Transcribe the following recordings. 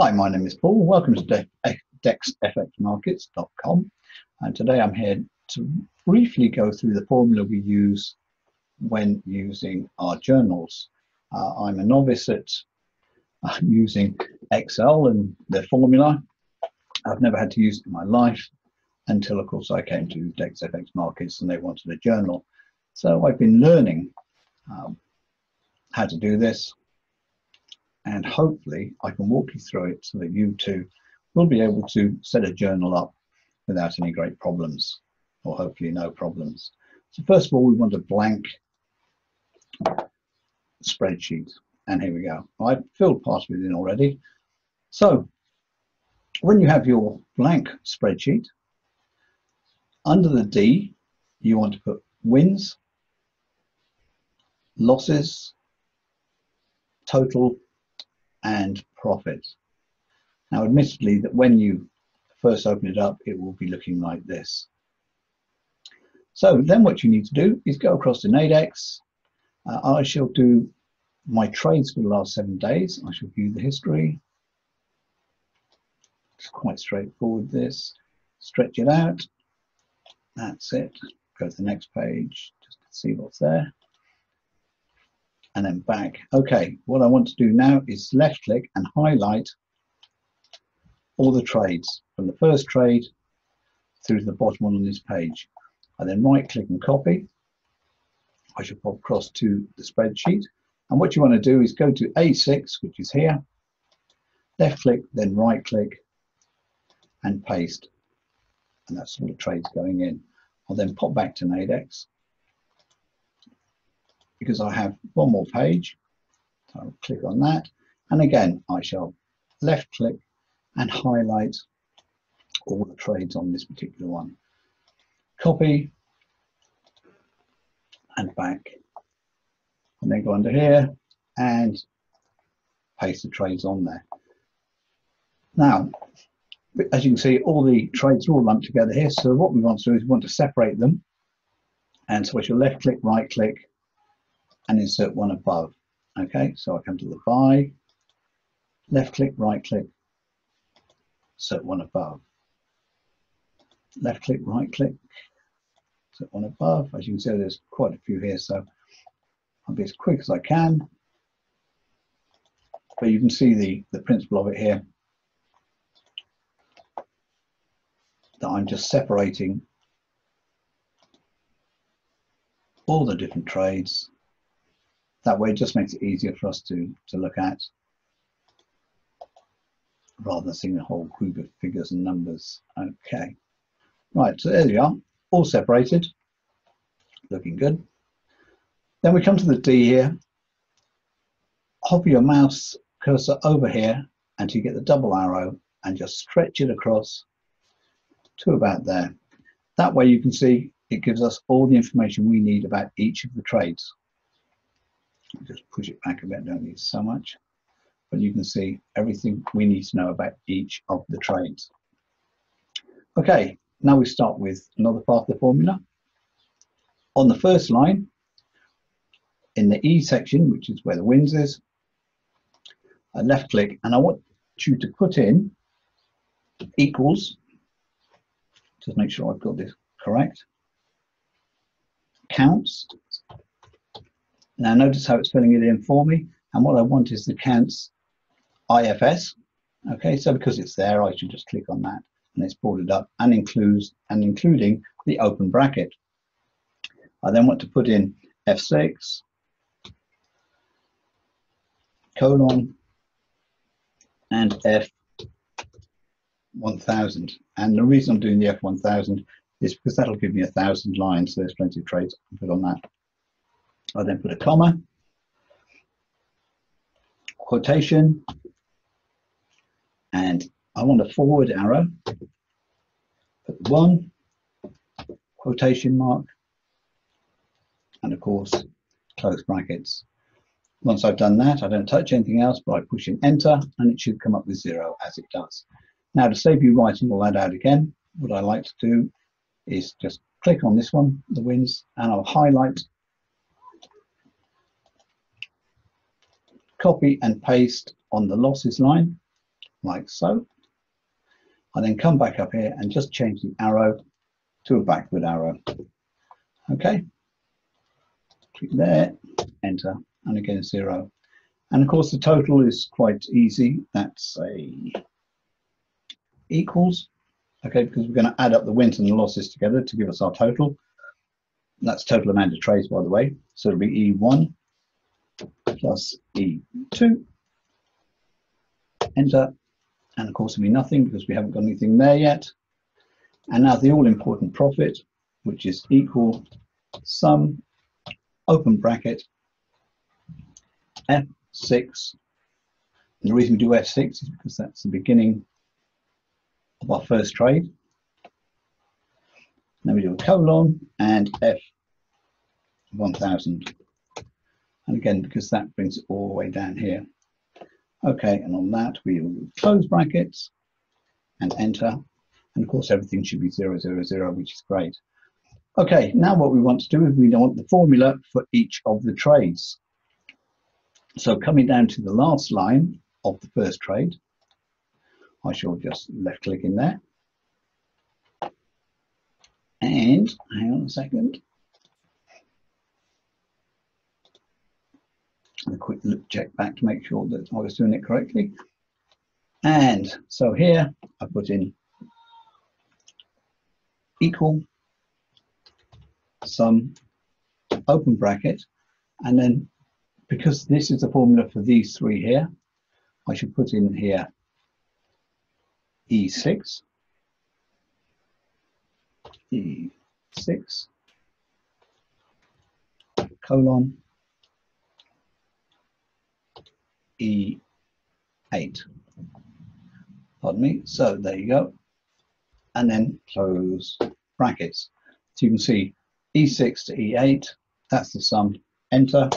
Hi, my name is Paul. Welcome to DexFxMarkets.com. And today I'm here to briefly go through the formula we use when using our journals. I'm a novice at using Excel and the formula. I've never had to use it in my life until, of course, I came to Dex Fx Markets and they wanted a journal. So I've been learning how to do this. And hopefully I can walk you through it so that you too will be able to set a journal up without any great problems, or hopefully no problems. So first of all, we want a blank spreadsheet. And here we go. I've filled part of it in already. So when you have your blank spreadsheet, under the D, you want to put wins, losses, total, and profit. Now, admittedly, that when you first open it up, it will be looking like this. So then what you need to do is go across to Nadex. I shall do my trades for the last 7 days. I shall view the history. It's quite straightforward, this. Stretch it out. That's it. Go to the next page just to see what's there. And then back. Okay, what I want to do now is left click and highlight all the trades from the first trade through to the bottom one on this page. I then right click and copy. I should pop across to the spreadsheet. And what you want to do is go to A6, which is here, left click, then right click and paste. And that's all the trades going in. I'll then pop back to Nadex, because I have one more page. So I'll click on that. And again, I shall left click and highlight all the trades on this particular one. Copy and back. And then go under here and paste the trades on there. Now, as you can see, all the trades are all lumped together here. So what we want to do is we want to separate them. And so I shall left click, right click, and insert one above. Okay, so I come to the buy, left click, right click, insert one above. Left click, right click, insert one above. As you can see, there's quite a few here, so I'll be as quick as I can. But you can see the principle of it here, that I'm just separating all the different trades. That way it just makes it easier for us to look at, rather than seeing a whole group of figures and numbers. Okay, right, so there we are, all separated, looking good. Then we come to the D here. Hover your mouse cursor over here until you get the double arrow and just stretch it across to about there. That way you can see it gives us all the information we need about each of the trades. Just push it back a bit, don't need so much, but you can see everything we need to know about each of the trades. Okay, now we start with another part of the formula. On the first line, in the E section, which is where the wins is, I left click and I want you to put in equals, just make sure I've got this correct, counts. Now notice how it's filling it in for me, and what I want is the counts IFS. Okay, so because it's there, I should just click on that and it's brought it up and including the open bracket. I then want to put in F6 colon and F1000, and the reason I'm doing the F1000 is because that'll give me 1,000 lines, so there's plenty of trades I can put on that. I then put a comma, quotation, and I want a forward arrow, put 1, quotation mark, and of course, close brackets. Once I've done that, I don't touch anything else, but I push in enter, and it should come up with 0, as it does. Now, to save you writing all that out again, what I like to do is just click on this one, the wins, and I'll highlight, copy and paste on the losses line, like so. I then come back up here and just change the arrow to a backward arrow. Okay, click there, enter, and again 0. And of course the total is quite easy. That's a equals, okay, because we're going to add up the wins and the losses together to give us our total. That's total amount of trades, by the way. So it'll be E1 plus E2, enter, and of course it'll be nothing because we haven't got anything there yet. And now the all-important profit, which is equal sum, open bracket, F6. And the reason we do F6 is because that's the beginning of our first trade. Then we do a colon and F1000. And again, because that brings it all the way down here. Okay, and on that we will close brackets and enter. And of course everything should be 0, 0, 0, which is great. Okay, now what we want to do is we want the formula for each of the trades. So coming down to the last line of the first trade, I shall just left click in there. And hang on a second. A quick look check back to make sure that I was doing it correctly. And so here I put in equal sum, open bracket, and then because this is the formula for these three here, I should put in here E6, E6, colon, E8. Pardon me. So there you go. And then close brackets. So you can see E6 to E8, that's the sum, enter.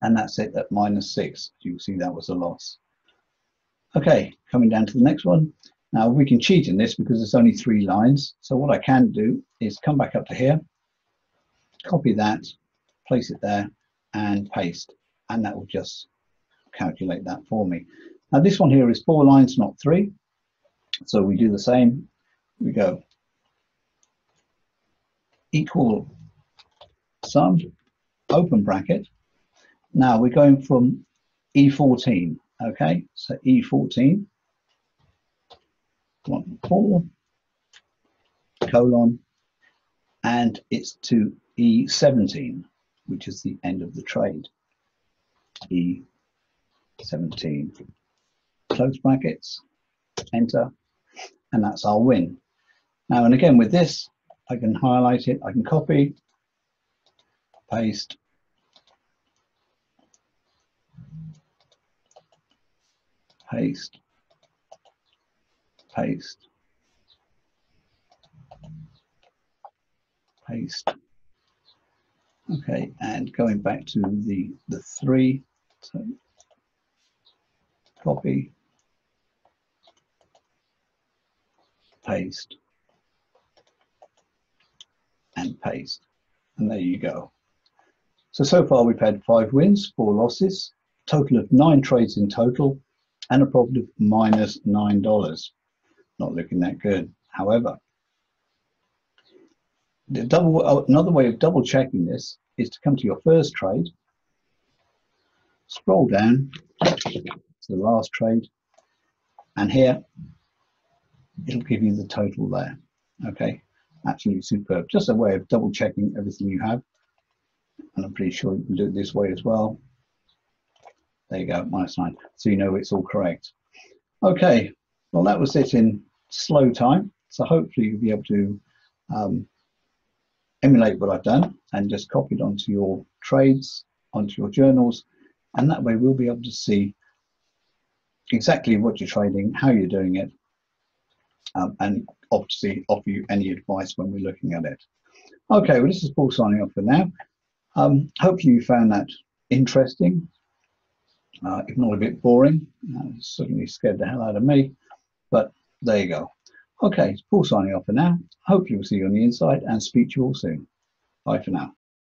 And that's it at -6. You can see that was a loss. Okay, coming down to the next one. Now we can cheat in this because it's only 3 lines. So what I can do is come back up to here, copy that, place it there, and paste. And that will just calculate that for me. Now this one here is 4 lines, not 3. So we do the same. We go equal sum, open bracket. Now we're going from E14. Okay, so E14, 4, colon, and it's to E17, which is the end of the trade. E17, close brackets, enter, and that's our win. Now, and again with this, I can highlight it, I can copy, paste, paste, paste, paste. Okay, and going back to the 3, so copy, paste, and paste. And there you go. So far we've had 5 wins, 4 losses, total of 9 trades in total, and a profit of -$9. Not looking that good. However, another way of double checking this is to come to your first trade, scroll down to the last trade, and here it'll give you the total there. Okay, absolutely superb. Just a way of double checking everything you have, and I'm pretty sure you can do it this way as well. There you go, -9, so you know it's all correct. Okay, well that was it in slow time, so hopefully you'll be able to emulate what I've done and just copy it onto your trades, onto your journals, and that way we'll be able to see exactly what you're trading, how you're doing it, and obviously offer you any advice when we're looking at it. Okay, well this is Paul signing off for now. Hopefully you found that interesting, if not a bit boring. It certainly scared the hell out of me, but there you go. Okay, it's Paul signing off for now. Hopefully we'll see you on the inside and speak to you all soon. Bye for now.